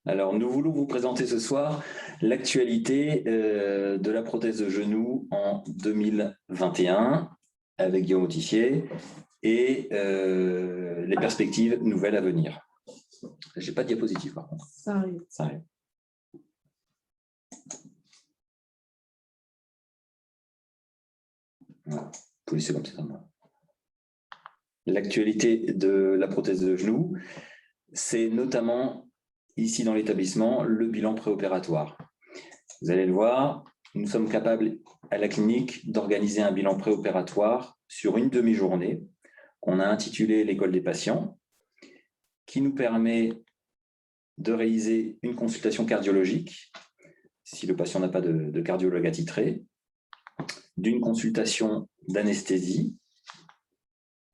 Alors, nous voulons vous présenter ce soir l'actualité de la prothèse de genou en 2021 avec Guillaume Autissier et les perspectives nouvelles à venir. Je n'ai pas de diapositive par contre. Ça arrive. Ça arrive. Voilà. Vous pouvez laisser comme ça. L'actualité de la prothèse de genou, c'est notamment ici dans l'établissement le bilan préopératoire. Vous allez le voir, nous sommes capables à la clinique d'organiser un bilan préopératoire sur une demi-journée qu'on a intitulé l'école des patients, qui nous permet de réaliser une consultation cardiologique, si le patient n'a pas de cardiologue attitré, d'une consultation d'anesthésie,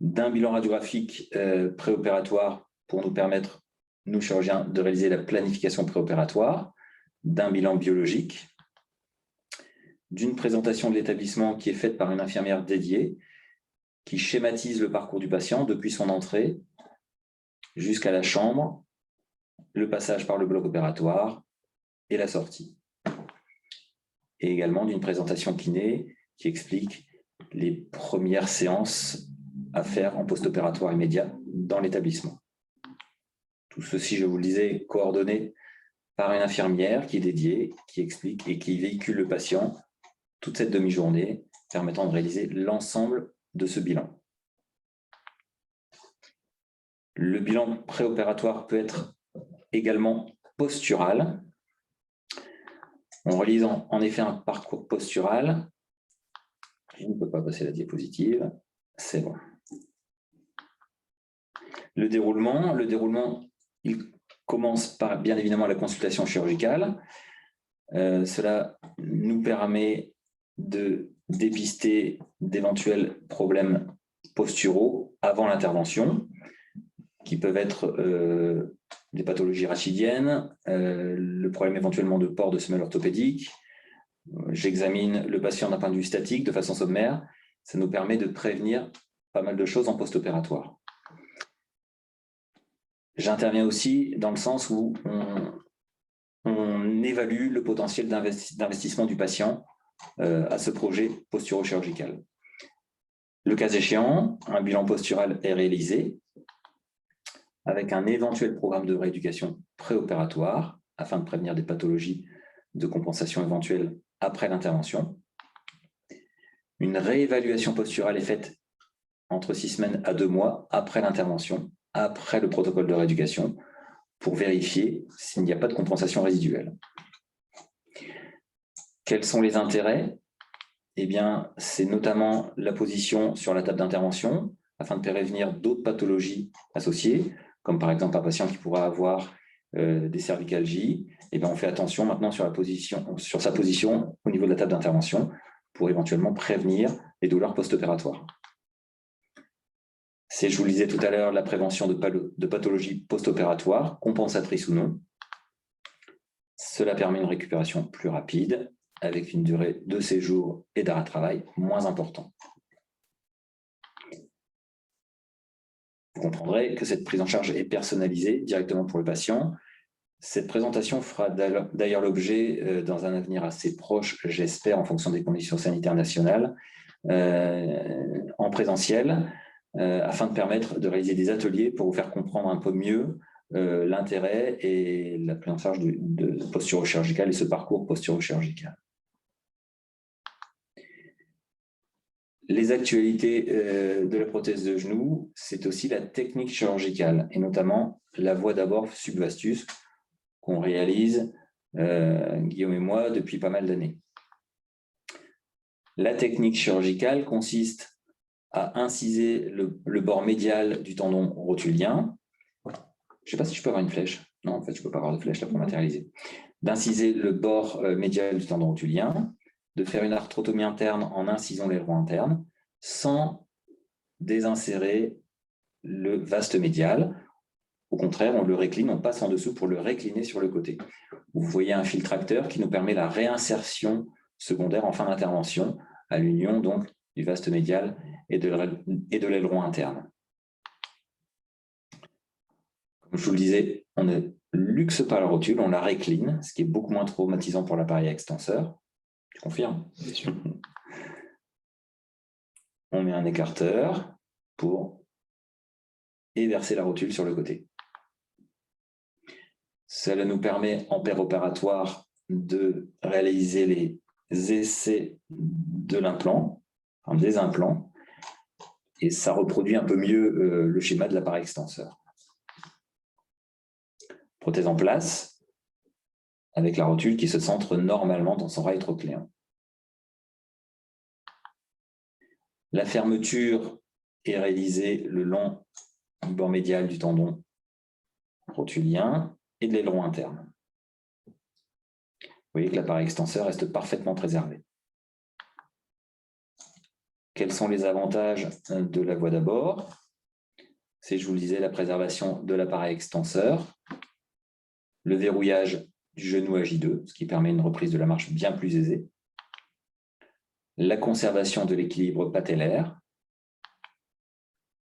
d'un bilan radiographique préopératoire pour nous permettre, nous chirurgiens, de réaliser la planification préopératoire, d'un bilan biologique, d'une présentation de l'établissement qui est faite par une infirmière dédiée, qui schématise le parcours du patient depuis son entrée jusqu'à la chambre, le passage par le bloc opératoire et la sortie. Et également d'une présentation kiné qui explique les premières séances à faire en post-opératoire immédiat dans l'établissement. Tout ceci, je vous le disais, coordonné par une infirmière qui est dédiée, qui explique et qui véhicule le patient toute cette demi-journée, permettant de réaliser l'ensemble de ce bilan. Le bilan préopératoire peut être également postural. On réalise en effet un parcours postural. Je ne peux pas passer la diapositive, c'est bon. Le déroulement, il commence par bien évidemment la consultation chirurgicale. Cela nous permet de dépister d'éventuels problèmes posturaux avant l'intervention, qui peuvent être des pathologies rachidiennes, le problème éventuellement de port de semelle orthopédique. J'examine le patient d'un point de vue statique de façon sommaire. Ça nous permet de prévenir pas mal de choses en post-opératoire. J'interviens aussi dans le sens où on évalue le potentiel d'investissement du patient à ce projet posturo-chirurgical. Le cas échéant, un bilan postural est réalisé avec un éventuel programme de rééducation préopératoire afin de prévenir des pathologies de compensation éventuelles après l'intervention. Une réévaluation posturale est faite entre 6 semaines à 2 mois après l'intervention, après le protocole de rééducation, pour vérifier s'il n'y a pas de compensation résiduelle. Quels sont les intérêts? Eh bien, c'est notamment la position sur la table d'intervention afin de prévenir d'autres pathologies associées, comme par exemple un patient qui pourra avoir des cervicalgies. Eh bien, on fait attention maintenant sur sa position au niveau de la table d'intervention pour éventuellement prévenir les douleurs post-opératoires. C'est, je vous le disais tout à l'heure, la prévention de pathologies post-opératoires, compensatrices ou non. Cela permet une récupération plus rapide, avec une durée de séjour et d'arrêt de travail moins importante. Vous comprendrez que cette prise en charge est personnalisée directement pour le patient. Cette présentation fera d'ailleurs l'objet, dans un avenir assez proche, j'espère, en fonction des conditions sanitaires nationales, en présentiel, afin de permettre de réaliser des ateliers pour vous faire comprendre un peu mieux l'intérêt et la prise en charge de posturo-chirurgical et ce parcours posturo-chirurgical. Les actualités de la prothèse de genou, c'est aussi la technique chirurgicale, et notamment la voie d'abord subvastus qu'on réalise, Guillaume et moi, depuis pas mal d'années. La technique chirurgicale consiste à inciser le bord médial du tendon rotulien. Je ne sais pas si je peux avoir une flèche. Non, en fait, je ne peux pas avoir de flèche là pour matérialiser. D'inciser le bord médial du tendon rotulien, de faire une arthrotomie interne en incisant l'aileron interne, sans désinsérer le vaste médial. Au contraire, on le récline, on passe en dessous pour le récliner sur le côté. Vous voyez un fil tracteur qui nous permet la réinsertion secondaire en fin d'intervention à l'union donc du vaste médial et de l'aileron interne. Comme je vous le disais, on a luxe pas la rotule, on la récline, ce qui est beaucoup moins traumatisant pour l'appareil extenseur. Tu confirmes? Bien sûr. On met un écarteur pour verser la rotule sur le côté. Cela nous permet en péropératoire de réaliser les essais de l'implant, enfin des implants, et ça reproduit un peu mieux le schéma de l'appareil extenseur. Prothèse en place, avec la rotule qui se centre normalement dans son rail trochléen. La fermeture est réalisée le long du bord médial du tendon rotulien et de l'aileron interne. Vous voyez que l'appareil extenseur reste parfaitement préservé. Quels sont les avantages de la voie d'abord? C'est, je vous le disais, la préservation de l'appareil extenseur, le verrouillage du genou à J2, ce qui permet une reprise de la marche bien plus aisée, la conservation de l'équilibre patellaire,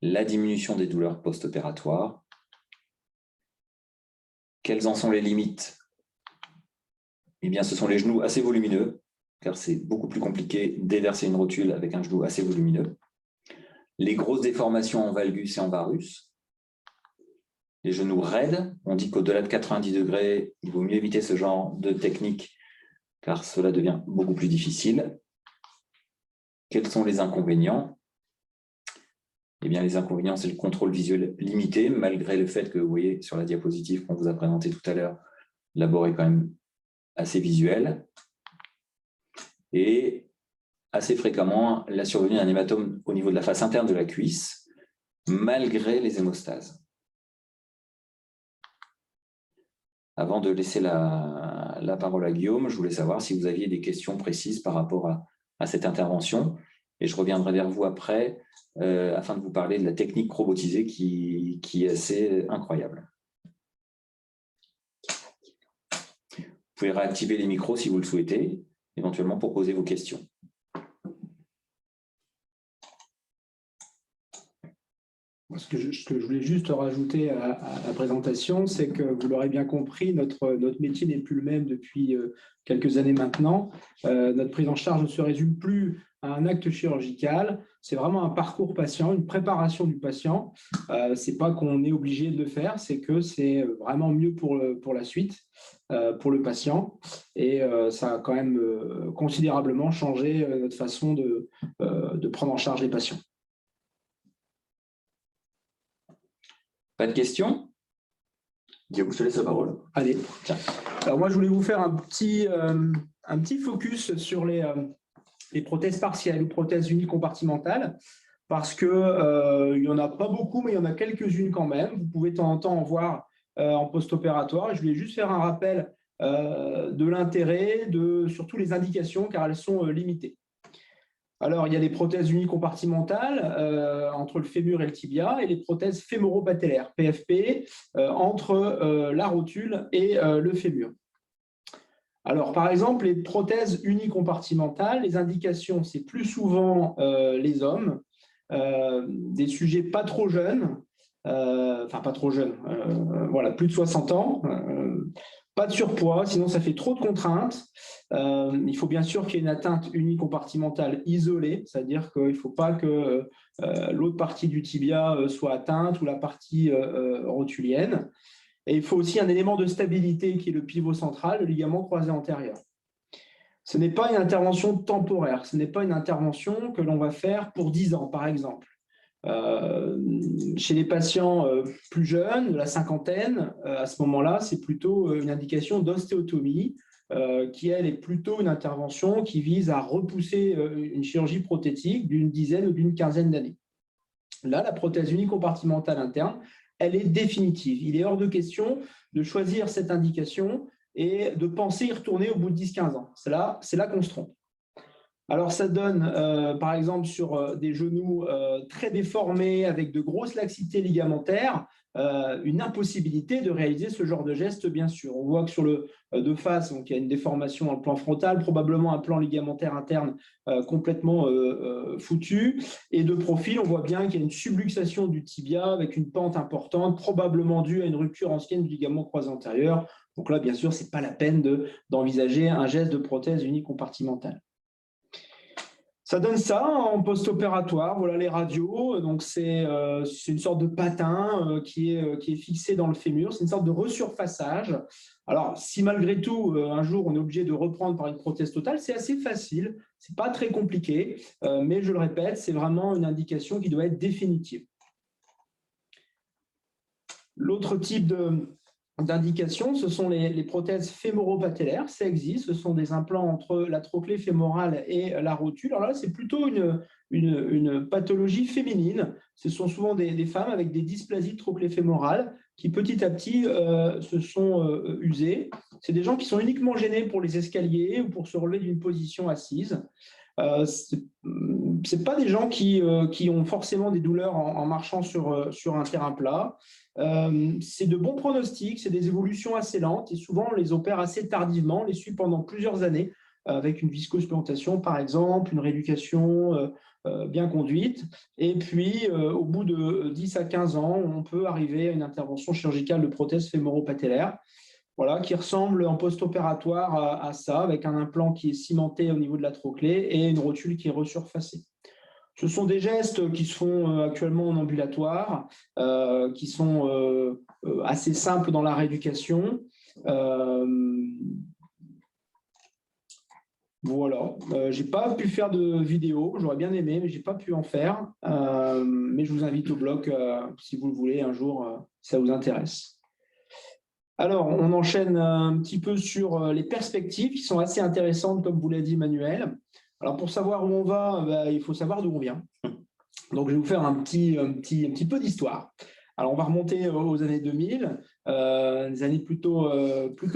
la diminution des douleurs post-opératoires. Quelles en sont les limites? Eh bien, ce sont les genoux assez volumineux, car c'est beaucoup plus compliqué d'éverser une rotule avec un genou assez volumineux. Les grosses déformations en valgus et en varus. Les genoux raides, on dit qu'au-delà de 90 degrés, il vaut mieux éviter ce genre de technique, car cela devient beaucoup plus difficile. Quels sont les inconvénients? Eh bien, les inconvénients, c'est le contrôle visuel limité, malgré le fait que, vous voyez, sur la diapositive qu'on vous a présentée tout à l'heure, l'abord est quand même assez visuel. Et assez fréquemment, la survenue d'un hématome au niveau de la face interne de la cuisse, malgré les hémostases. Avant de laisser la parole à Guillaume, je voulais savoir si vous aviez des questions précises par rapport à cette intervention. Et je reviendrai vers vous après afin de vous parler de la technique robotisée qui est assez incroyable. Vous pouvez réactiver les micros si vous le souhaitez, éventuellement pour poser vos questions. Ce que je voulais juste rajouter à la présentation, c'est que vous l'aurez bien compris, notre métier n'est plus le même depuis quelques années maintenant. Notre prise en charge ne se résume plus à un acte chirurgical, c'est vraiment un parcours patient, une préparation du patient. Ce n'est pas qu'on est obligé de le faire, c'est que c'est vraiment mieux pour la suite, pour le patient. Et ça a quand même considérablement changé notre façon de prendre en charge les patients. Pas de questions? Guillaume, je te laisse la parole. Allez, tiens. Alors moi, je voulais vous faire un petit focus sur les prothèses partielles ou prothèses unicompartimentales, parce qu'il n'y en a pas beaucoup, mais il y en a quelques-unes quand même. Vous pouvez de temps en temps en voir en post-opératoire. Et je voulais juste faire un rappel de l'intérêt, surtout les indications, car elles sont limitées. Alors, il y a les prothèses unicompartimentales entre le fémur et le tibia et les prothèses fémoro-patellaires, PFP, entre la rotule et le fémur. Alors, par exemple, les prothèses unicompartimentales, les indications, c'est plus souvent les hommes, des sujets pas trop jeunes, enfin pas trop jeunes, voilà, plus de 60 ans, pas de surpoids, sinon ça fait trop de contraintes. Il faut bien sûr qu'il y ait une atteinte unicompartimentale isolée, c'est-à-dire qu'il ne faut pas que l'autre partie du tibia soit atteinte ou la partie rotulienne. Et il faut aussi un élément de stabilité qui est le pivot central, le ligament croisé antérieur. Ce n'est pas une intervention temporaire, ce n'est pas une intervention que l'on va faire pour 10 ans, par exemple. Chez les patients plus jeunes, de la cinquantaine, à ce moment-là, c'est plutôt une indication d'ostéotomie qui, elle, est plutôt une intervention qui vise à repousser une chirurgie prothétique d'une dizaine ou d'une quinzaine d'années. Là, la prothèse unicompartimentale interne, elle est définitive. Il est hors de question de choisir cette indication et de penser y retourner au bout de 10-15 ans. C'est là qu'on se trompe. Alors, ça donne, par exemple, sur des genoux très déformés, avec de grosses laxités ligamentaires, une impossibilité de réaliser ce genre de geste, bien sûr. On voit que sur le de face, donc, il y a une déformation dans le plan frontal, probablement un plan ligamentaire interne complètement foutu. Et de profil, on voit bien qu'il y a une subluxation du tibia avec une pente importante, probablement due à une rupture ancienne du ligament croisé antérieur. Donc là, bien sûr, ce n'est pas la peine d'envisager un geste de prothèse unicompartimentale. Ça donne ça en post-opératoire. Voilà les radios. Donc, c'est une sorte de patin qui est fixé dans le fémur. C'est une sorte de resurfaçage. Alors, si malgré tout, un jour, on est obligé de reprendre par une prothèse totale, c'est assez facile. Ce n'est pas très compliqué. Mais je le répète, c'est vraiment une indication qui doit être définitive. L'autre type d'indication, ce sont les prothèses fémoro-patellaires. Ça existe, ce sont des implants entre la trochlée fémorale et la rotule. Alors là, c'est plutôt une pathologie féminine. Ce sont souvent des femmes avec des dysplasies de trochlée fémorale qui petit à petit se sont usées. C'est des gens qui sont uniquement gênés pour les escaliers ou pour se relever d'une position assise. C'est pas des gens qui ont forcément des douleurs en marchant sur un terrain plat. C'est de bons pronostics, c'est des évolutions assez lentes et souvent on les opère assez tardivement, on les suit pendant plusieurs années avec une viscosupplantation par exemple, une rééducation bien conduite. Et puis au bout de 10 à 15 ans, on peut arriver à une intervention chirurgicale de prothèse fémoro-patellaire. Voilà, qui ressemble en post-opératoire à ça, avec un implant qui est cimenté au niveau de la trochlée et une rotule qui est resurfacée. Ce sont des gestes qui se font actuellement en ambulatoire, qui sont assez simples dans la rééducation. Voilà, je n'ai pas pu faire de vidéo, j'aurais bien aimé, mais je n'ai pas pu en faire. Mais je vous invite au blog si vous le voulez un jour, si ça vous intéresse. Alors, on enchaîne un petit peu sur les perspectives qui sont assez intéressantes, comme vous l'a dit Manuel. Alors, pour savoir où on va, il faut savoir d'où on vient. Donc, je vais vous faire un petit peu d'histoire. Alors, on va remonter aux années 2000, des années plutôt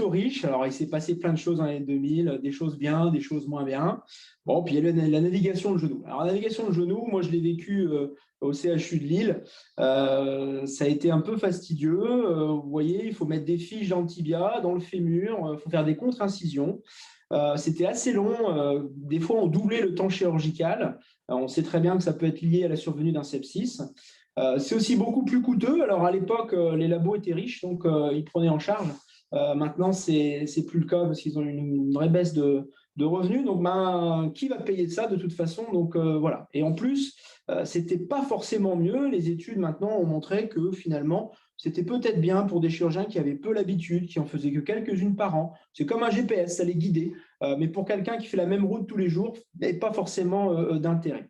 riches. Alors, il s'est passé plein de choses dans les années 2000, des choses bien, des choses moins bien. Bon, puis il y a la navigation de genou. Alors, la navigation de genou, moi, je l'ai vécu au CHU de Lille. Ça a été un peu fastidieux. Vous voyez, il faut mettre des fiches dans le tibia, dans le fémur, il faut faire des contre-incisions. C'était assez long. Des fois, on doublait le temps chirurgical. On sait très bien que ça peut être lié à la survenue d'un sepsis. C'est aussi beaucoup plus coûteux. Alors, à l'époque, les labos étaient riches, donc ils prenaient en charge. Maintenant, c'est plus le cas parce qu'ils ont une vraie baisse de revenus. Donc, qui va payer ça de toute façon? Donc, voilà. Et en plus, c'était pas forcément mieux. Les études, maintenant, ont montré que finalement, c'était peut-être bien pour des chirurgiens qui avaient peu l'habitude, qui en faisaient que quelques-unes par an. C'est comme un GPS, ça les guidait. Mais pour quelqu'un qui fait la même route tous les jours, il n'y avait pas forcément d'intérêt.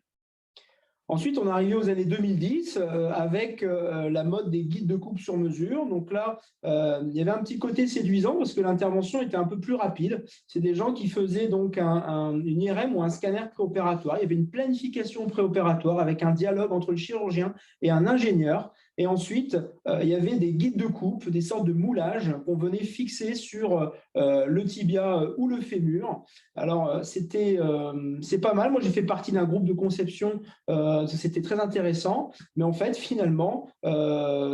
Ensuite, on est arrivé aux années 2010 avec la mode des guides de coupe sur mesure. Donc là, il y avait un petit côté séduisant parce que l'intervention était un peu plus rapide. C'est des gens qui faisaient donc une IRM ou un scanner préopératoire. Il y avait une planification préopératoire avec un dialogue entre le chirurgien et un ingénieur. Et ensuite, il y avait des guides de coupe, des sortes de moulages qu'on venait fixer sur le tibia ou le fémur. Alors, c'est pas mal. Moi, j'ai fait partie d'un groupe de conception. C'était très intéressant. Mais en fait, finalement,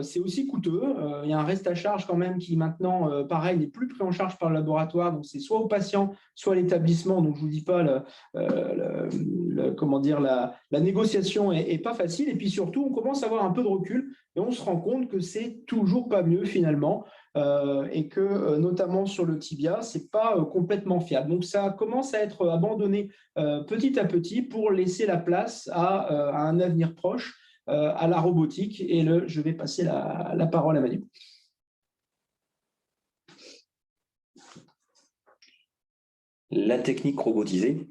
c'est aussi coûteux. Il y a un reste à charge quand même qui maintenant, pareil, n'est plus pris en charge par le laboratoire. Donc, c'est soit au patient, soit à l'établissement. Donc, je ne vous dis pas, comment dire, la négociation n'est pas facile. Et puis surtout, on commence à avoir un peu de recul et on se rend compte que c'est toujours pas mieux finalement et que notamment sur le tibia, c'est pas complètement fiable. Donc ça commence à être abandonné petit à petit pour laisser la place à un avenir proche, à la robotique. Et je vais passer la parole à Manu. La technique robotisée,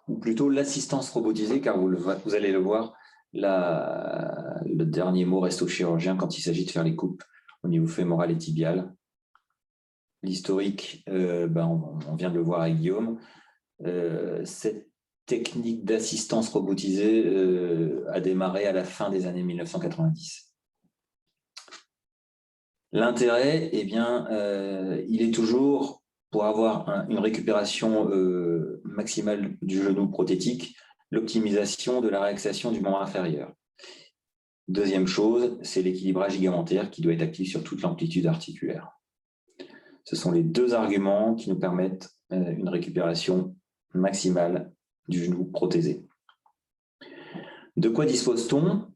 ou plutôt l'assistance robotisée, car vous allez le voir, le dernier mot reste au chirurgien quand il s'agit de faire les coupes au niveau fémoral et tibial. L'historique, on vient de le voir avec Guillaume. Cette technique d'assistance robotisée a démarré à la fin des années 1990. L'intérêt, il est toujours pour avoir une récupération maximale du genou prothétique, l'optimisation de la réaxation du membre inférieur. Deuxième chose, c'est l'équilibrage ligamentaire qui doit être actif sur toute l'amplitude articulaire. Ce sont les deux arguments qui nous permettent une récupération maximale du genou prothésé. De quoi dispose-t-on?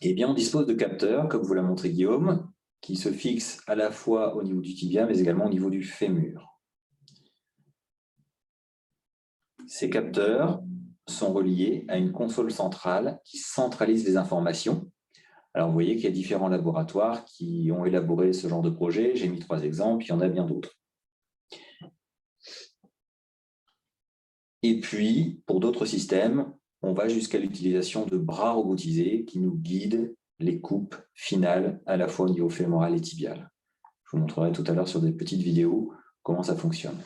Eh bien, on dispose de capteurs, comme vous l'a montré Guillaume, qui se fixent à la fois au niveau du tibia, mais également au niveau du fémur. Ces capteurs sont reliés à une console centrale qui centralise les informations. Alors, vous voyez qu'il y a différents laboratoires qui ont élaboré ce genre de projet. J'ai mis 3 exemples, il y en a bien d'autres. Et puis, pour d'autres systèmes, on va jusqu'à l'utilisation de bras robotisés qui nous guident les coupes finales à la fois au niveau fémoral et tibial. Je vous montrerai tout à l'heure sur des petites vidéos comment ça fonctionne.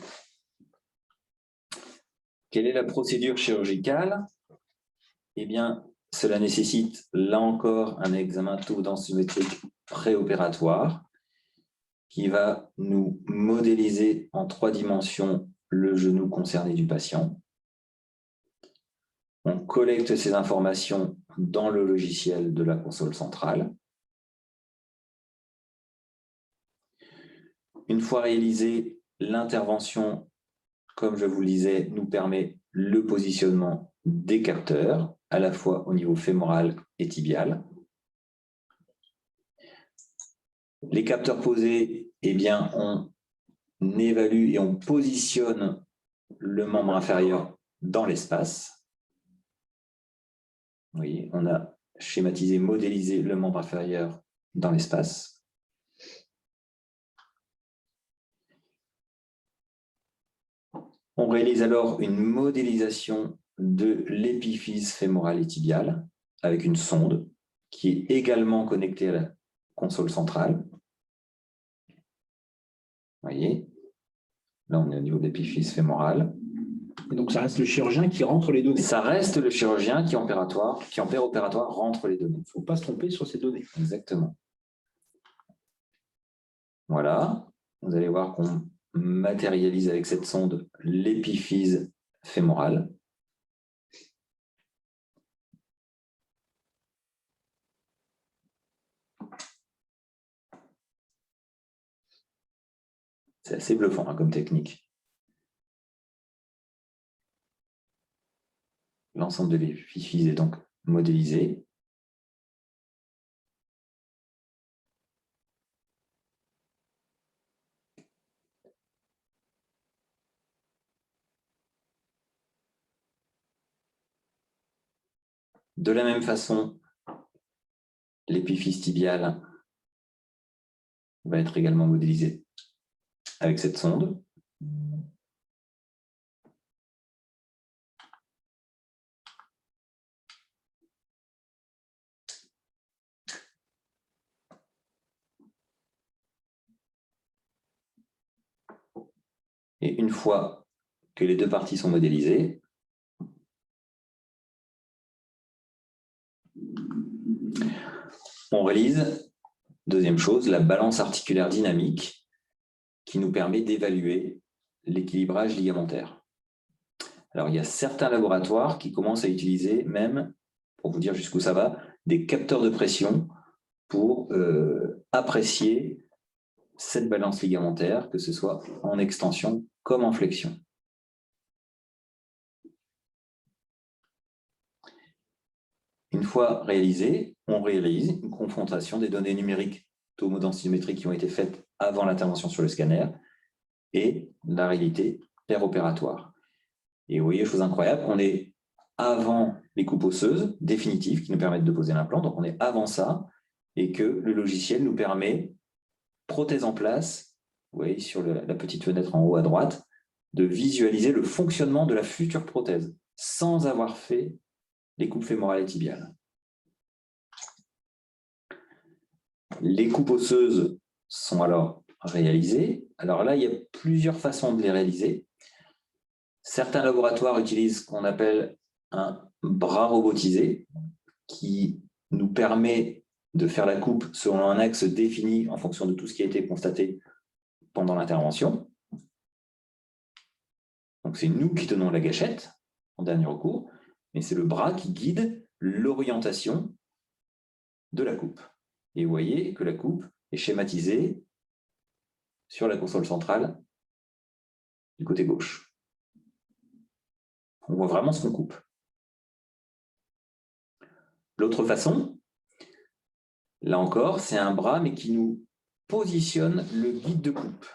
Quelle est la procédure chirurgicale? Eh bien, cela nécessite, là encore, un examen taux-densimétrique préopératoire qui va nous modéliser en 3 dimensions le genou concerné du patient. On collecte ces informations dans le logiciel de la console centrale. Une fois réalisée, l'intervention, comme je vous le disais, nous permet le positionnement des capteurs, à la fois au niveau fémoral et tibial. Les capteurs posés, eh bien, on évalue et on positionne le membre inférieur dans l'espace. Vous voyez, on a schématisé, modélisé le membre inférieur dans l'espace. On réalise alors une modélisation de l'épiphyse fémorale et tibiale avec une sonde qui est également connectée à la console centrale. Vous voyez, là on est au niveau de l'épiphyse fémorale. Et donc, ça reste le chirurgien qui rentre les données. Ça reste le chirurgien qui en péropératoire rentre les données. Il ne faut pas se tromper sur ces données. Exactement. Voilà, vous allez voir qu'on matérialise avec cette sonde l'épiphyse fémorale. C'est assez bluffant hein, comme technique. L'ensemble de l'épiphyse est donc modélisé. De la même façon, l'épiphyse tibiale va être également modélisée avec cette sonde. Et une fois que les deux parties sont modélisées, on réalise, deuxième chose, la balance articulaire dynamique qui nous permet d'évaluer l'équilibrage ligamentaire. Alors, il y a certains laboratoires qui commencent à utiliser même, pour vous dire jusqu'où ça va, des capteurs de pression pour apprécier cette balance ligamentaire, que ce soit en extension comme en flexion. Une fois réalisé, on réalise une confrontation des données numériques tomodensimétriques qui ont été faites avant l'intervention sur le scanner et la réalité péropératoire. Et vous voyez, chose incroyable, on est avant les coupes osseuses définitives qui nous permettent de poser l'implant, donc on est avant ça, et que le logiciel nous permet, prothèse en place, vous voyez sur la petite fenêtre en haut à droite, de visualiser le fonctionnement de la future prothèse sans avoir fait les coupes fémorales et tibiales. Les coupes osseuses sont alors réalisées. Alors là, il y a plusieurs façons de les réaliser. Certains laboratoires utilisent ce qu'on appelle un bras robotisé qui nous permet de faire la coupe selon un axe défini en fonction de tout ce qui a été constaté pendant l'intervention. Donc, c'est nous qui tenons la gâchette en dernier recours, mais c'est le bras qui guide l'orientation de la coupe. Et vous voyez que la coupe est schématisée sur la console centrale du côté gauche. On voit vraiment ce qu'on coupe. L'autre façon, là encore, c'est un bras, mais qui nous positionne le guide de coupe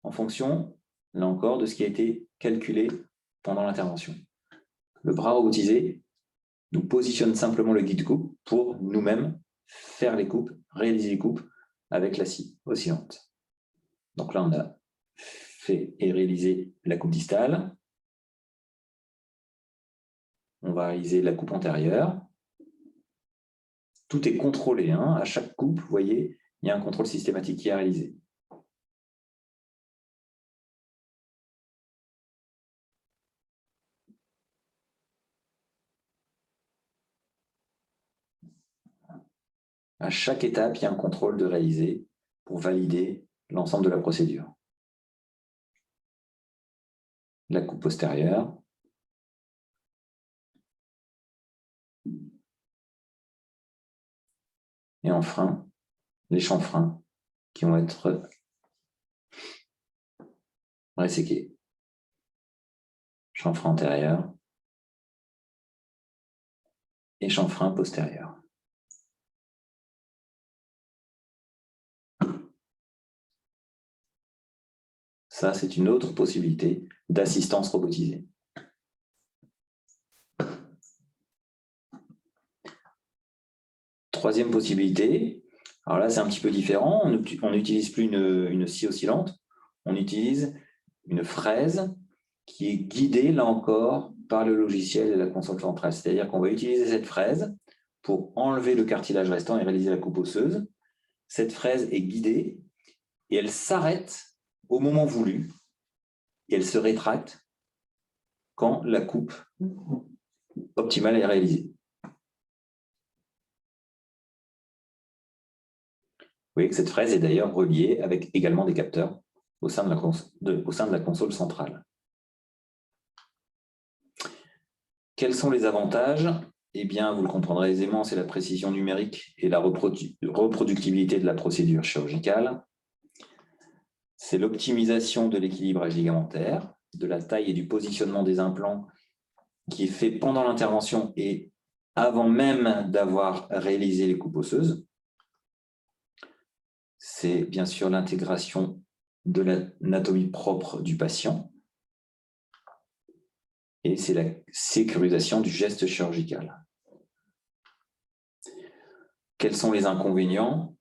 en fonction, là encore, de ce qui a été calculé pendant l'intervention. Le bras robotisé nous positionne simplement le guide de coupe pour nous-mêmes faire les coupes, réaliser les coupes avec la scie oscillante. Donc là, on a fait et réalisé la coupe distale. On va réaliser la coupe antérieure. Tout est contrôlé. À chaque coupe, vous voyez, il y a un contrôle systématique qui est réalisé. À chaque étape, il y a un contrôle de réaliser pour valider l'ensemble de la procédure. La coupe postérieure. Et enfin, les chanfreins qui vont être resséqués. Chanfrein antérieur et chanfrein postérieur. Ça, c'est une autre possibilité d'assistance robotisée. Troisième possibilité, alors là, c'est un petit peu différent. On n'utilise plus une scie oscillante, on utilise une fraise qui est guidée, là encore, par le logiciel de la console centrale. C'est-à-dire qu'on va utiliser cette fraise pour enlever le cartilage restant et réaliser la coupe osseuse. Cette fraise est guidée et elle s'arrête au moment voulu et elle se rétracte quand la coupe optimale est réalisée. Vous voyez que cette fraise est d'ailleurs reliée avec également des capteurs au sein de la console centrale. Quels sont les avantages? Eh bien, vous le comprendrez aisément, c'est la précision numérique et la reproductibilité de la procédure chirurgicale. C'est l'optimisation de l'équilibrage ligamentaire, de la taille et du positionnement des implants qui est fait pendant l'intervention et avant même d'avoir réalisé les coupes osseuses. C'est bien sûr l'intégration de l'anatomie propre du patient et c'est la sécurisation du geste chirurgical. Quels sont les inconvénients?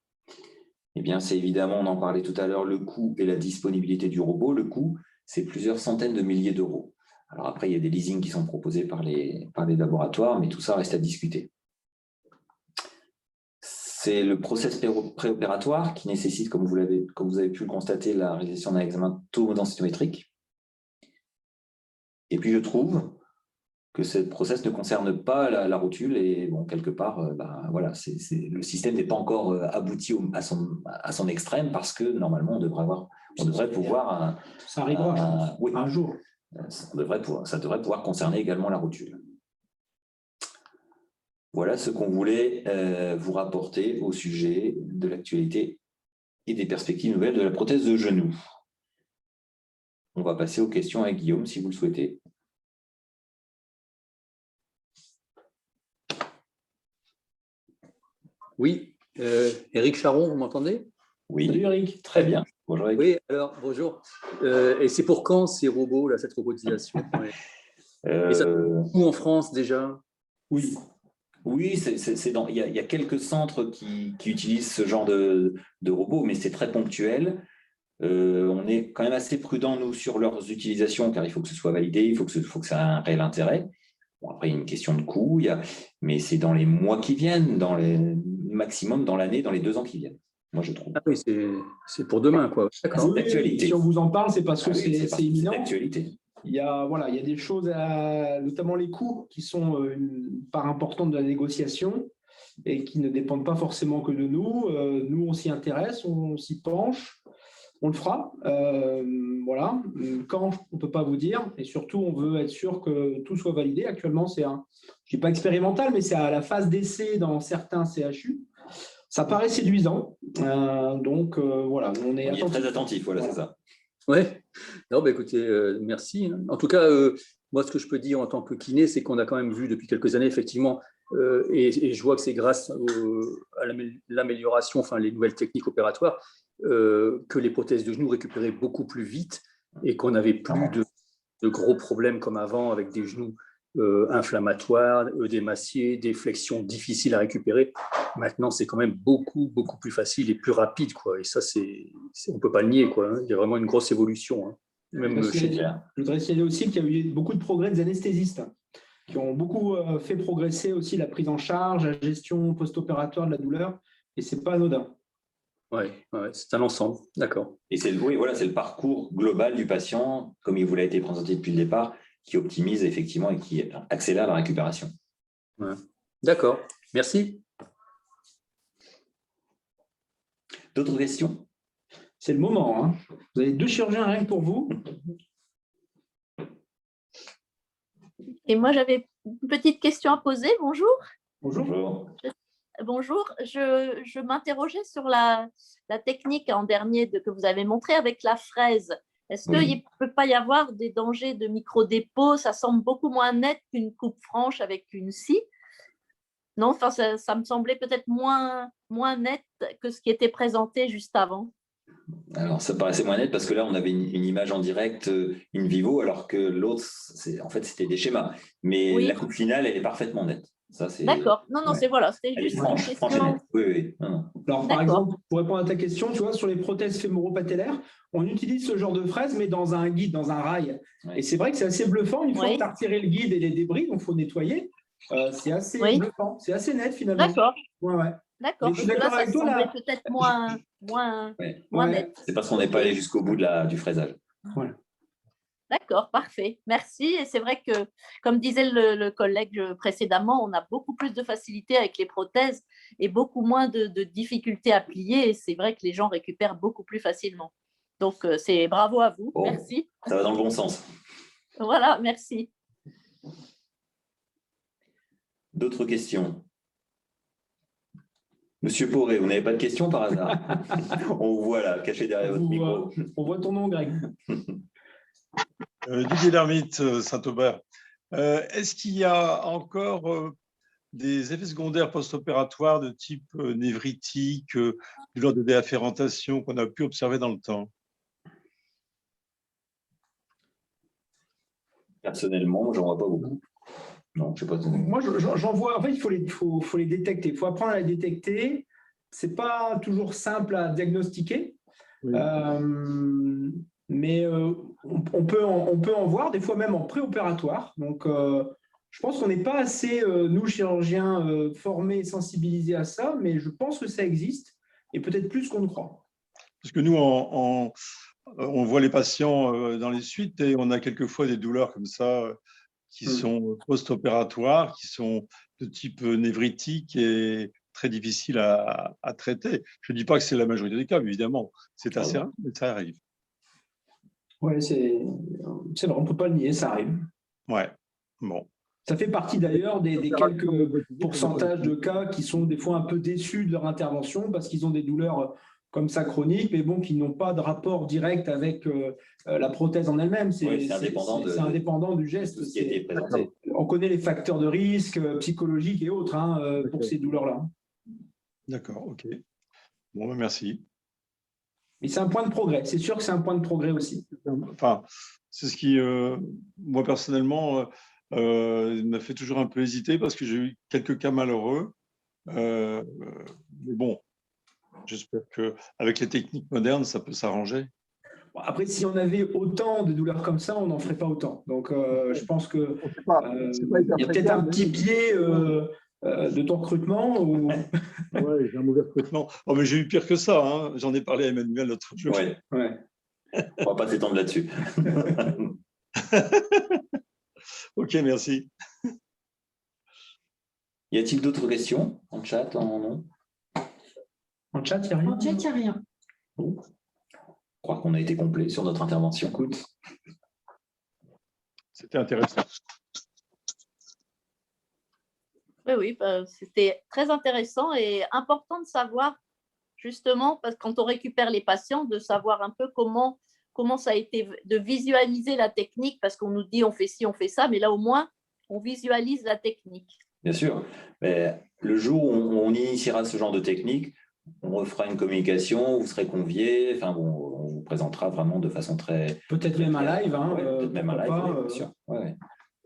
Eh bien, c'est évidemment, on en parlait tout à l'heure, le coût et la disponibilité du robot. Le coût, c'est plusieurs centaines de milliers d'euros. Alors après, il y a des leasings qui sont proposés par les laboratoires, mais tout ça reste à discuter. C'est le process préopératoire qui nécessite, comme vous avez pu le constater, la réalisation d'un examen tomodensitométrique. Et puis, je trouve que ce process ne concerne pas la rotule et bon, quelque part, voilà, le système n'est pas encore abouti à son extrême parce que normalement, on devrait pouvoir… Ça arrivera, oui, un jour. Ça devrait pouvoir concerner également la rotule. Voilà ce qu'on voulait vous rapporter au sujet de l'actualité et des perspectives nouvelles de la prothèse de genou. On va passer aux questions avec Guillaume, si vous le souhaitez. Oui, Éric Charon, vous m'entendez? Oui, salut Eric, très bien. Bonjour Eric. Oui, alors bonjour. Et c'est pour quand ces robots, là, cette robotisation? Et ça, où en France déjà? Oui. Oui, il y a quelques centres qui utilisent ce genre de robots, mais c'est très ponctuel. On est quand même assez prudent, nous, sur leurs utilisations, car il faut que ce soit validé, il faut que ça ait un réel intérêt. Bon, après, il y a une question de coût, mais c'est dans les mois qui viennent, dans les maximum dans l'année, dans les 2 ans qui viennent, moi, je trouve. Ah oui, c'est pour demain, quoi. D'accord. Oui, si on vous en parle, c'est parce que c'est imminent. C'est d'actualité. Il y a des choses, notamment les coûts, qui sont une part importante de la négociation et qui ne dépendent pas forcément que de nous. Nous, on s'y intéresse, on s'y penche. on le fera. Voilà. Quand, on ne peut pas vous dire. Et surtout, on veut être sûr que tout soit validé. Actuellement, je ne dis pas expérimental, mais c'est à la phase d'essai dans certains CHU. Ça paraît séduisant. Donc, voilà. On est très attentif, voilà. C'est ça. Oui. Non, bah, écoutez, merci. En tout cas, moi, ce que je peux dire en tant que kiné, c'est qu'on a quand même vu depuis quelques années, effectivement, et je vois que c'est grâce à l'amélioration, enfin, les nouvelles techniques opératoires, que les prothèses de genoux récupéraient beaucoup plus vite et qu'on n'avait plus de gros problèmes comme avant avec des genoux inflammatoires, œdémaciés, des flexions difficiles à récupérer. Maintenant, c'est quand même beaucoup plus facile et plus rapide, quoi. Et ça, on ne peut pas le nier, quoi. Il y a vraiment une grosse évolution, hein. Même chez je voudrais signaler aussi qu'il y a eu beaucoup de progrès des anesthésistes qui ont beaucoup fait progresser aussi la prise en charge, la gestion post-opératoire de la douleur, et ce n'est pas anodin. Oui, c'est un ensemble, d'accord. Et c'est le parcours global du patient, comme il vous l'a été présenté depuis le départ, qui optimise effectivement et qui accélère la récupération. Ouais. D'accord, merci. D'autres questions? C'est le moment, hein. Vous avez 2 chirurgiens rien que pour vous. Et moi, j'avais une petite question à poser. Bonjour. Bonjour. Bonjour. Je m'interrogeais sur la technique en dernier que vous avez montrée avec la fraise. Est-ce qu'il ne peut pas y avoir des dangers de micro-dépôt? Ça semble beaucoup moins net qu'une coupe franche avec une scie. Non, enfin, ça me semblait peut-être moins net que ce qui était présenté juste avant. Alors, ça paraissait moins net parce que là, on avait une image en direct, in vivo, alors que l'autre, en fait, c'était des schémas. Mais la coupe finale, elle est parfaitement nette. D'accord. Non, c'était juste une question. Oui. Non. Alors, par exemple, pour répondre à ta question, tu vois, sur les prothèses fémoro-patellaires, on utilise ce genre de fraise, mais dans un guide, dans un rail. Et c'est vrai que c'est assez bluffant. Une fois que tu as retiré le guide et les débris, donc il faut nettoyer. C'est assez bluffant. C'est assez net, finalement. D'accord. D'accord. Je suis d'accord avec toi. Ça semblait peut-être moins net. C'est parce qu'on n'est pas allé jusqu'au bout du fraisage. Ouais. D'accord, parfait. Merci. Et c'est vrai que, comme disait le collègue précédemment, on a beaucoup plus de facilité avec les prothèses et beaucoup moins de difficultés à plier. Et c'est vrai que les gens récupèrent beaucoup plus facilement. Donc, c'est bravo à vous. Bon, merci. Ça va dans le bon sens. Voilà, merci. D'autres questions? Monsieur Poré, vous n'avez pas de questions par hasard? On vous voit là, caché derrière votre micro. On voit ton nom, Greg. Didier Lermite, Saint-Aubert. Est-ce qu'il y a encore des effets secondaires post-opératoires de type névritique, douleur de déafférentation qu'on a pu observer dans le temps? Personnellement, j'en vois pas beaucoup. Non, je sais pas. Moi, j'en vois. En fait, il faut les détecter. Il faut apprendre à les détecter. C'est pas toujours simple à diagnostiquer. Oui. Mais on peut en voir, des fois même en préopératoire. Donc, je pense qu'on n'est pas assez, nous, chirurgiens, formés et sensibilisés à ça, mais je pense que ça existe, et peut-être plus qu'on ne croit. Parce que nous, on voit les patients dans les suites et on a quelquefois des douleurs comme ça qui sont post-opératoires, qui sont de type névritique et très difficiles à traiter. Je ne dis pas que c'est la majorité des cas, évidemment. C'est assez rare, mais ça arrive. Oui, c'est vrai, on ne peut pas le nier, ça arrive. Ouais, bon. Ça fait partie d'ailleurs des quelques pourcentages de cas qui sont des fois un peu déçus de leur intervention parce qu'ils ont des douleurs comme ça chroniques, mais bon, qui n'ont pas de rapport direct avec la prothèse en elle-même. C'est indépendant du geste. Ce qui a été présenté. On connaît les facteurs de risque psychologiques et autres pour ces douleurs-là. D'accord, ok. Bon, merci. Mais c'est un point de progrès. C'est sûr que c'est un point de progrès aussi. Enfin, c'est ce qui, moi personnellement, m'a fait toujours un peu hésiter parce que j'ai eu quelques cas malheureux. Mais bon, j'espère qu'avec les techniques modernes, ça peut s'arranger. Après, si on avait autant de douleurs comme ça, on n'en ferait pas autant. Donc, je pense qu'il y a peut-être un petit biais de ton recrutement. Ou... Oui, j'ai un mauvais recrutement. Oh, mais j'ai eu pire que ça. Hein. J'en ai parlé à Emmanuel l'autre jour. Ouais. On ne va pas s'étendre là-dessus. Ok, merci. Y a-t-il d'autres questions en chat, En chat, il n'y a rien. En chat, il n'y a rien. Bon. crois qu'on a été complet sur notre intervention. Écoute, C'était intéressant. Oui, bah, c'était très intéressant et important de savoir, justement, parce que quand on récupère les patients, de savoir un peu comment ça a été, de visualiser la technique, parce qu'on nous dit on fait ci, on fait ça, mais là au moins, on visualise la technique. Bien sûr. Mais le jour où on initiera ce genre de technique, on refera une communication, vous serez conviés, enfin bon, on vous présentera vraiment de façon très… peut-être même un live. Hein, Ouais, peut-être même un live, pourquoi pas, oui, bien sûr. Ouais.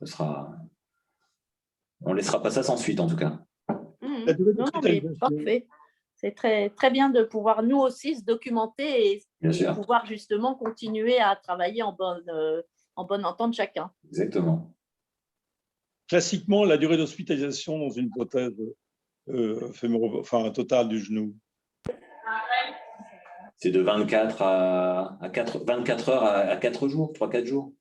Ce sera… On ne laissera pas ça sans suite, en tout cas. La durée Non, mais d'hospitalisation. parfait. C'est très, très bien de pouvoir nous aussi se documenter Bien et sûr. pouvoir justement continuer à travailler en bonne entente chacun. Exactement. Classiquement, la durée d'hospitalisation dans une prothèse totale du genou. C'est de 24 heures à 4 jours, 3-4 jours.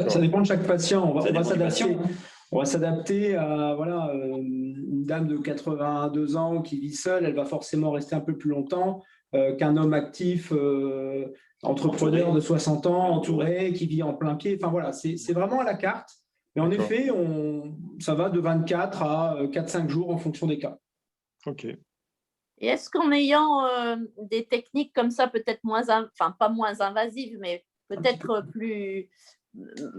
Ça dépend de chaque patient. On Ça va dépend du patient, s'adapter. hein. On va s'adapter à une dame de 82 ans qui vit seule, elle va forcément rester un peu plus longtemps qu'un homme actif, entrepreneur Entouré. de 60 ans, entouré, qui vit en plein pied. Enfin voilà, c'est vraiment à la carte. Mais en D'accord. effet, ça va de 24 à 4-5 jours en fonction des cas. OK. Et est-ce qu'en ayant des techniques comme ça, peut-être pas moins invasives, mais peut-être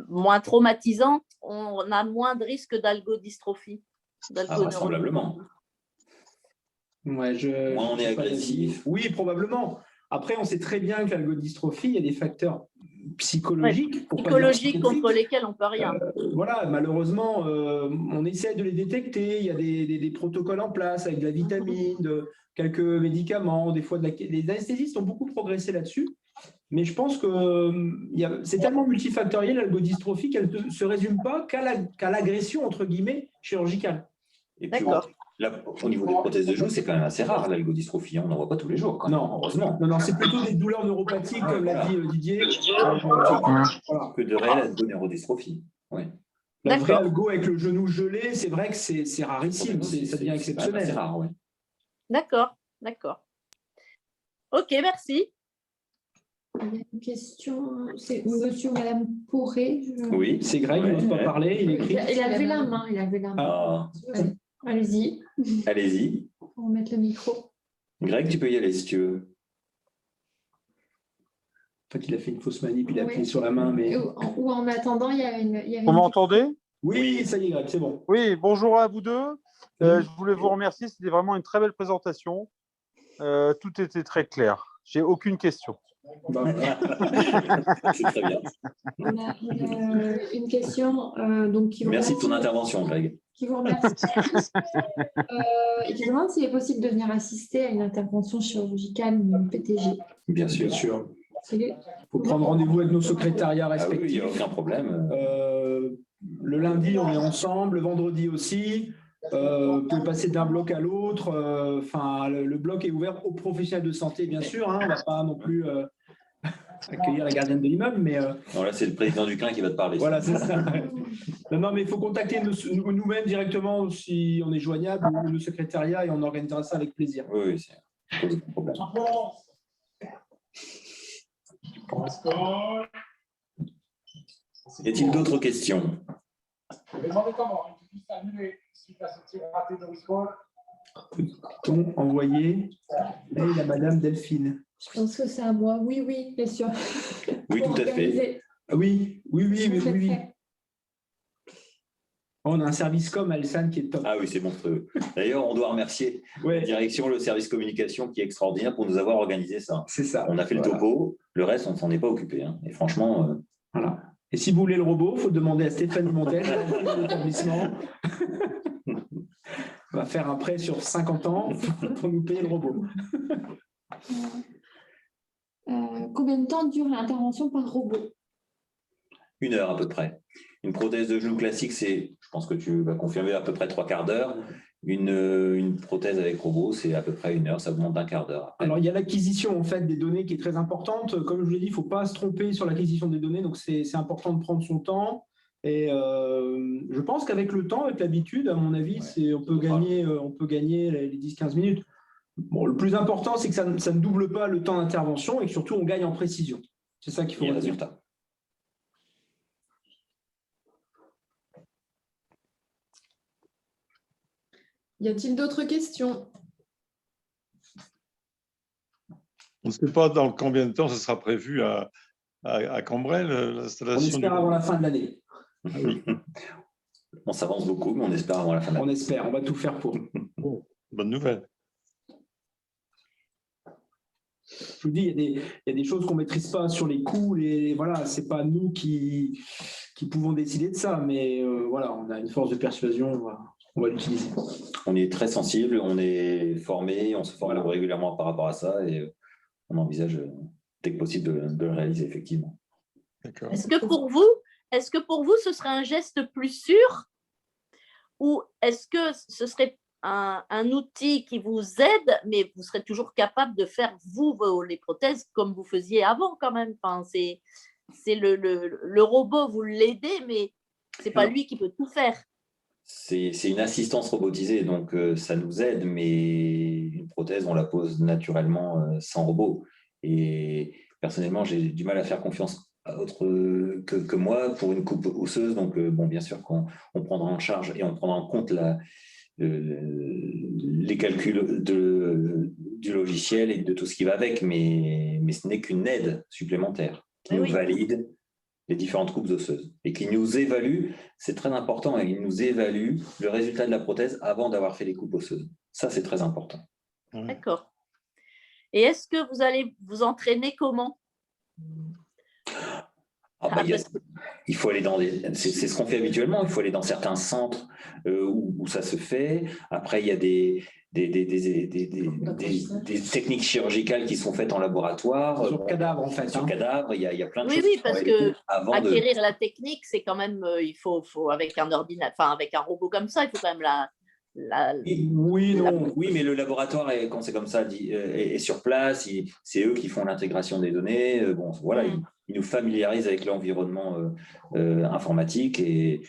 moins traumatisantes, on a moins de risque d'algodystrophie, Vraisemblablement. Ouais, Moins on est j'ai pas d'avis. agressif. Oui, probablement. Après, on sait très bien que l'algodystrophie, il y a des facteurs psychologiques. pour pas dire psychologiques contre psychiatriques. lesquels on ne peut rien. Voilà, malheureusement, on essaie de les détecter. Il y a des protocoles en place avec de la vitamine, quelques médicaments. Des fois, les anesthésistes ont beaucoup progressé là-dessus. Mais je pense que c'est tellement multifactoriel, l'algodystrophie, qu'elle ne se résume pas qu'à l'agression, entre guillemets, chirurgicale. Et puis, D'accord. là, au niveau des prothèses de genoux, c'est quand même assez rare, l'algodystrophie. On n'en voit pas tous les jours, quand même, Non. heureusement. Non, c'est plutôt des douleurs neuropathiques, comme l'a dit Didier. Voilà. Que de réelle algoneurodystrophie. Ouais. La vraie D'accord. algo avec le genou gelé, c'est vrai que c'est rarissime, ça devient exceptionnel. C'est rare, oui. D'accord. Ok, merci. Il y a une question, c'est monsieur ou madame Poré. Oui. C'est Greg, il n'ose pas parler, il écrit. Il a levé la main, Ah, Allez-y, allez-y. on va mettre le micro. Greg, tu peux y aller si tu veux. En fait, il a fait une fausse manip, il a Ouais. appuyé sur la main, mais… Ou en attendant, il y a une… Vous m'entendez? Oui, ça y est, Greg, c'est bon. Oui, bonjour à vous deux. Je voulais vous remercier, c'était vraiment une très belle présentation. Tout était très clair. J'ai aucune question. C'est très bien. On a une question donc, qui vous Merci de remercie- ton intervention, Greg. qui vous remercie. Et qui demande s'il est possible de venir assister à une intervention chirurgicale, une PTG. Bien sûr. Bien sûr. C'est- Il faut prendre rendez-vous avec nos secrétariats Ah oui, il n'y a respectifs. aucun problème. Le lundi, on est ensemble, le vendredi aussi. Vous pouvez passer d'un bloc à l'autre. Le bloc est ouvert aux professionnels de santé, bien sûr. Hein. On ne va pas non plus accueillir la gardienne de l'immeuble, mais Non, là, c'est le président du CLIN qui va te parler. voilà, c'est ça. Non, mais il faut contacter nous-mêmes directement si on est joignable ou le secrétariat et on organisera ça avec plaisir. Oui, c'est aucun problème. Y a-t-il d'autres questions? Peut-on envoyer mail à Madame Delphine? Je pense que c'est à moi. Oui, bien sûr. Oui, tout à fait. Ah oui. Je vous Oui. fais. On a un service com à Elsan qui est top. Ah oui, c'est monstrueux. D'ailleurs, on doit remercier la Ouais, direction, le service communication qui est extraordinaire pour nous avoir organisé ça. c'est ça. On a fait le Voilà. topo, le reste, on ne s'en est pas occupé. Hein. Et franchement, Voilà. Et si vous voulez le robot, il faut demander à Stéphanie Montel, de l'établissement. On va faire un prêt sur 50 ans pour nous payer le robot. Combien de temps dure l'intervention par robot? 1 heure à peu près. Une prothèse de genou classique, c'est, je pense que tu vas confirmer, à peu près 3/4 d'heure. Une prothèse avec robot, c'est à peu près 1 heure, ça demande un quart d'heure. Alors, il y a l'acquisition en fait, des données qui est très importante. Comme je vous l'ai dit, il ne faut pas se tromper sur l'acquisition des données. Donc, c'est important de prendre son temps. Et je pense qu'avec le temps, avec l'habitude, à mon avis, on peut gagner les 10-15 minutes. Bon, le plus important, c'est que ça ne double pas le temps d'intervention et que surtout, on gagne en précision. C'est ça qu'il faut Et retenir. résultat. Y a-t-il d'autres questions? On ne sait pas dans combien de temps ce sera prévu à Cambrai, On l'installation. espère avant la fin de l'année. On s'avance beaucoup, mais on espère avant la fin de l'année. On espère, on va tout faire pour. Bonne nouvelle. Je vous dis, il y a des choses qu'on ne maîtrise pas sur les coûts. Voilà, ce n'est pas nous qui pouvons décider de ça, mais voilà, on a une force de persuasion, on va l'utiliser. On est très sensible, on est formé, on se forme régulièrement par rapport à ça et on envisage dès que possible de le réaliser, effectivement. D'accord. Est-ce que pour vous, ce serait un geste plus sûr ou est-ce que ce serait un outil qui vous aide, mais vous serez toujours capable de faire, les prothèses comme vous faisiez avant quand même. Enfin, c'est le robot, vous l'aidez, mais ce n'est pas lui qui peut tout faire. C'est une assistance robotisée, donc ça nous aide, mais une prothèse, on la pose naturellement sans robot. Et personnellement, j'ai du mal à faire confiance à autre que moi pour une coupe osseuse. Donc, bon, bien sûr qu'on prendra en charge et on prendra en compte les calculs du logiciel et de tout ce qui va avec, mais ce n'est qu'une aide supplémentaire qui nous valide les différentes coupes osseuses et qui nous évalue, c'est très important, il nous évalue le résultat de la prothèse avant d'avoir fait les coupes osseuses. Ça, c'est très important. D'accord. Et est-ce que vous allez vous entraîner comment? Il faut aller dans c'est ce qu'on fait habituellement, il faut aller dans certains centres où ça se fait. Après, il y a des techniques chirurgicales qui sont faites en laboratoire. Sur cadavre, en fait. Sur cadavre, il y a plein de choses. Oui, parce que acquérir la technique, c'est quand même, il faut avec un ordinateur, enfin avec un robot comme ça, il faut quand même Oui, mais le laboratoire, quand c'est comme ça, est sur place. C'est eux qui font l'intégration des données. Bon, voilà, ils nous familiarisent avec l'environnement informatique et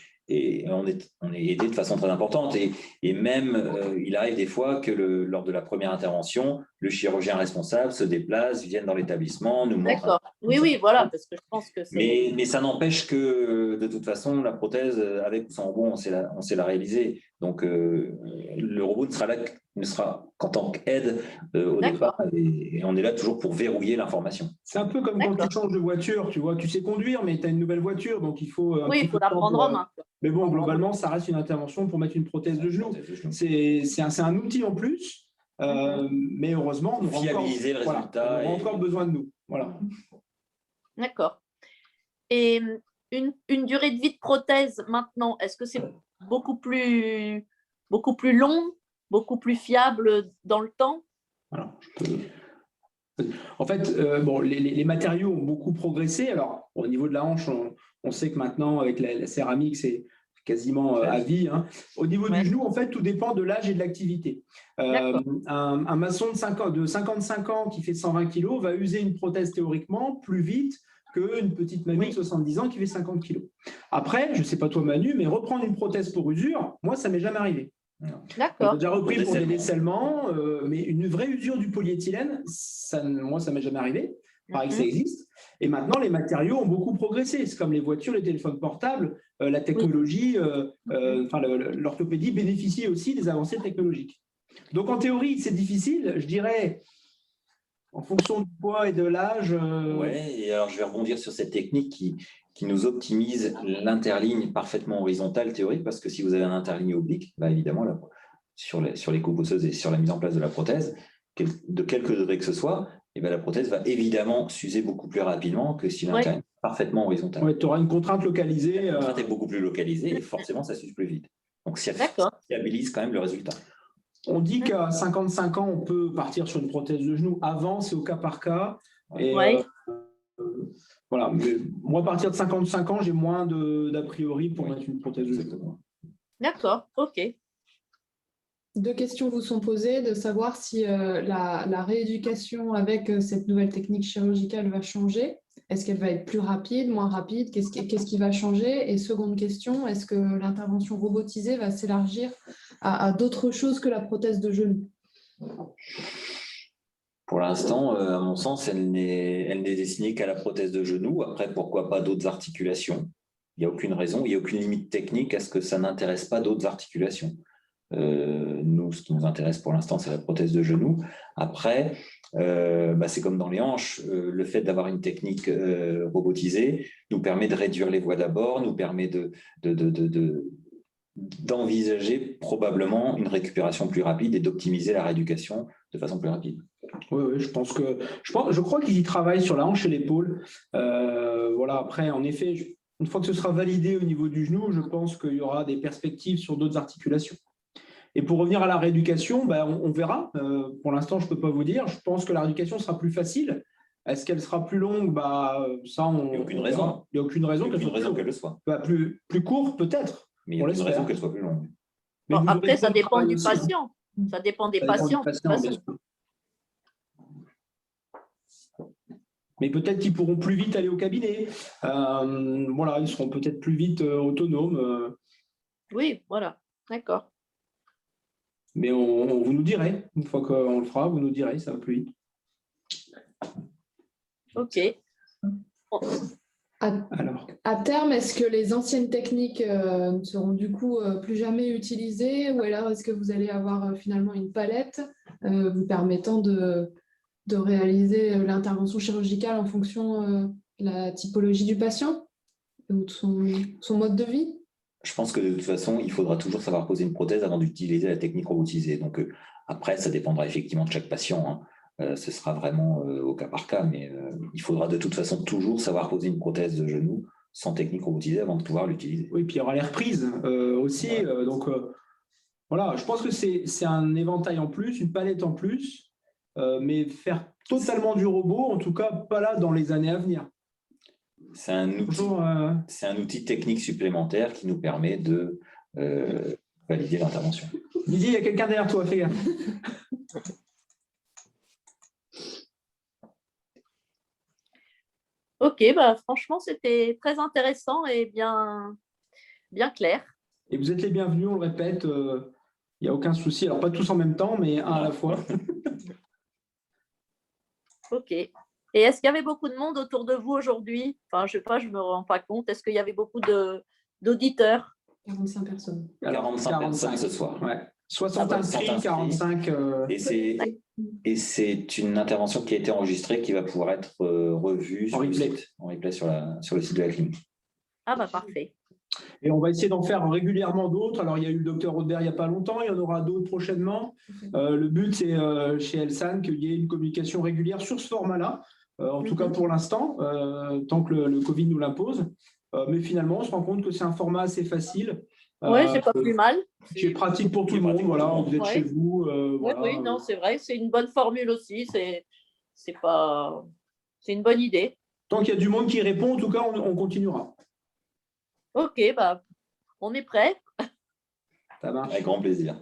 on est aidé de façon très importante. Et même, il arrive des fois que lors de la première intervention, le chirurgien responsable se déplace, vienne dans l'établissement, nous montre. D'accord. Oui, voilà, parce que je pense que c'est… Mais ça n'empêche que, de toute façon, la prothèse, avec ou sans robot, on sait la réaliser. Donc, le robot ne sera qu'en tant qu'aide au départ. Et on est là toujours pour verrouiller l'information. C'est un peu comme quand tu changes de voiture, tu vois, tu sais conduire, mais tu as une nouvelle voiture, donc il faut… il faut la prendre en main. Mais bon, globalement, ça reste une intervention pour mettre une prothèse de genou. C'est un outil en plus, mais heureusement, on aura encore besoin de nous. Voilà. D'accord. Et une durée de vie de prothèse maintenant, est-ce que c'est beaucoup plus long, beaucoup plus fiable dans le temps? Alors, en fait, les matériaux ont beaucoup progressé. Alors, au niveau de la hanche, on sait que maintenant, avec la céramique, c'est quasiment à vie. Hein. Au niveau du genou, en fait, tout dépend de l'âge et de l'activité. Un maçon de 55 ans qui fait 120 kg va user une prothèse théoriquement plus vite qu'une petite mamie de 70 ans qui fait 50 kg. Après, je ne sais pas toi Manu, mais reprendre une prothèse pour usure, moi, ça ne m'est jamais arrivé. D'accord. J'ai déjà repris pour des décellements, mais une vraie usure du polyéthylène, moi, ça ne m'est jamais arrivé. Pareil que ça existe. Et maintenant, les matériaux ont beaucoup progressé. C'est comme les voitures, les téléphones portables, la technologie, l'orthopédie bénéficie aussi des avancées technologiques. Donc, en théorie, c'est difficile. Je dirais, en fonction du poids et de l'âge… Oui, et alors je vais rebondir sur cette technique qui nous optimise l'interligne parfaitement horizontale théorique, parce que si vous avez un interligne oblique, évidemment, là, sur les coupes osseuses et sur la mise en place de la prothèse, de quelque degré que ce soit, la prothèse va évidemment s'user beaucoup plus rapidement que si l'interligne est parfaitement horizontale. Oui, tu auras une contrainte localisée. La contrainte est beaucoup plus localisée et forcément, ça s'use plus vite. Donc, ça fiabilise quand même le résultat. On dit qu'à 55 ans, on peut partir sur une prothèse de genou. Avant, c'est au cas par cas. Et, voilà. Mais moi, à partir de 55 ans, j'ai moins d'a priori pour mettre une prothèse de genou. D'accord, ok. 2 questions vous sont posées, de savoir si la rééducation avec cette nouvelle technique chirurgicale va changer. Est-ce qu'elle va être plus rapide, moins rapide? Qu'est-ce qui va changer? Et seconde question, est-ce que l'intervention robotisée va s'élargir à d'autres choses que la prothèse de genou? Pour l'instant, à mon sens, elle n'est destinée qu'à la prothèse de genou. Après, pourquoi pas d'autres articulations? Il n'y a aucune raison, il n'y a aucune limite technique à ce que ça n'intéresse pas d'autres articulations. Nous, ce qui nous intéresse pour l'instant, c'est la prothèse de genou. Après, c'est comme dans les hanches, le fait d'avoir une technique robotisée nous permet de réduire les voies d'abord, nous permet d'envisager probablement une récupération plus rapide et d'optimiser la rééducation de façon plus rapide. Oui, je crois qu'ils y travaillent sur la hanche et l'épaule. Voilà, après, en effet, une fois que ce sera validé au niveau du genou, je pense qu'il y aura des perspectives sur d'autres articulations. Et pour revenir à la rééducation, on verra. Pour l'instant, je ne peux pas vous dire. Je pense que la rééducation sera plus facile. Est-ce qu'elle sera plus longue? Ça, Il n'y a aucune raison. Il n'y a aucune raison qu'elle le soit. Plus court, peut-être. Mais il n'y a aucune raison qu'elle soit plus longue. Mais vous Après, aurez ça le temps de dépend travail du aussi, hein. patient. Ça dépend des Ça dépend patients. du de toute patient, façon. bien sûr. Mais peut-être qu'ils pourront plus vite aller au cabinet. Voilà, ils seront peut-être plus vite autonomes. Oui, voilà. D'accord. Mais vous nous direz, une fois qu'on le fera, vous nous direz, ça va plus vite. OK. Alors, À terme, est-ce que les anciennes techniques ne seront du coup plus jamais utilisées, ou alors est-ce que vous allez avoir finalement une palette vous permettant de réaliser l'intervention chirurgicale en fonction de la typologie du patient ou de son mode de vie? Je pense que de toute façon, il faudra toujours savoir poser une prothèse avant d'utiliser la technique robotisée. Donc après, ça dépendra effectivement de chaque patient, hein. Ce sera vraiment au cas par cas, mais il faudra de toute façon toujours savoir poser une prothèse de genou sans technique robotisée avant de pouvoir l'utiliser. oui, puis il y aura les reprises aussi. Voilà, je pense que c'est un éventail en plus, une palette en plus, mais faire totalement du robot, en tout cas pas là dans les années à venir. C'est un outil technique supplémentaire qui nous permet de valider l'intervention. Lydie, il y a quelqu'un derrière toi, fais gaffe. OK, franchement, c'était très intéressant et bien clair. Et vous êtes les bienvenus, on le répète, il n'y a aucun souci. Alors pas tous en même temps, mais un à la fois. OK. Et est-ce qu'il y avait beaucoup de monde autour de vous aujourd'hui? Enfin, je sais pas, je ne me rends pas compte. Est-ce qu'il y avait beaucoup d'auditeurs? 45 personnes. Alors, 45 personnes ce soir. Ouais. 60 inscrits, 45. Et c'est une intervention qui a été enregistrée qui va pouvoir être revue En replay sur le site de la clinique. Ah parfait. Et on va essayer d'en faire régulièrement d'autres. Alors, il y a eu le docteur Rodbert il n'y a pas longtemps, il y en aura d'autres prochainement. Le but, c'est chez Elsan qu'il y ait une communication régulière sur ce format-là, en tout cas pour l'instant, tant que le Covid nous l'impose. Mais finalement, on se rend compte que c'est un format assez facile. Oui, c'est pas plus mal. Qui est pratique pour tout le monde. Voilà, vous êtes chez vous. Voilà. Oui, non, c'est vrai, c'est une bonne formule aussi. C'est une bonne idée. Tant qu'il y a du monde qui répond, en tout cas, on continuera. OK, on est prêt. Ça marche. Avec grand plaisir.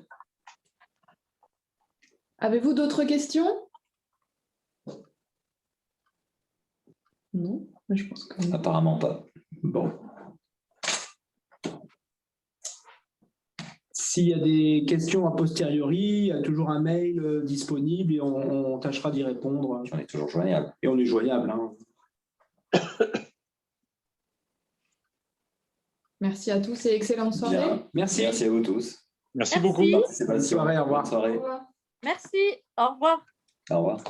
Avez-vous d'autres questions? Non, je pense que... Apparemment pas. Bon. S'il y a des questions a posteriori, il y a toujours un mail disponible et on tâchera d'y répondre. On est toujours joignable. Et on est joignable. Merci à tous et excellente soirée. Bien. Merci à vous tous. Merci beaucoup. Bonne soirée, au revoir. Bonne soirée. Au revoir. Merci, au revoir. Au revoir.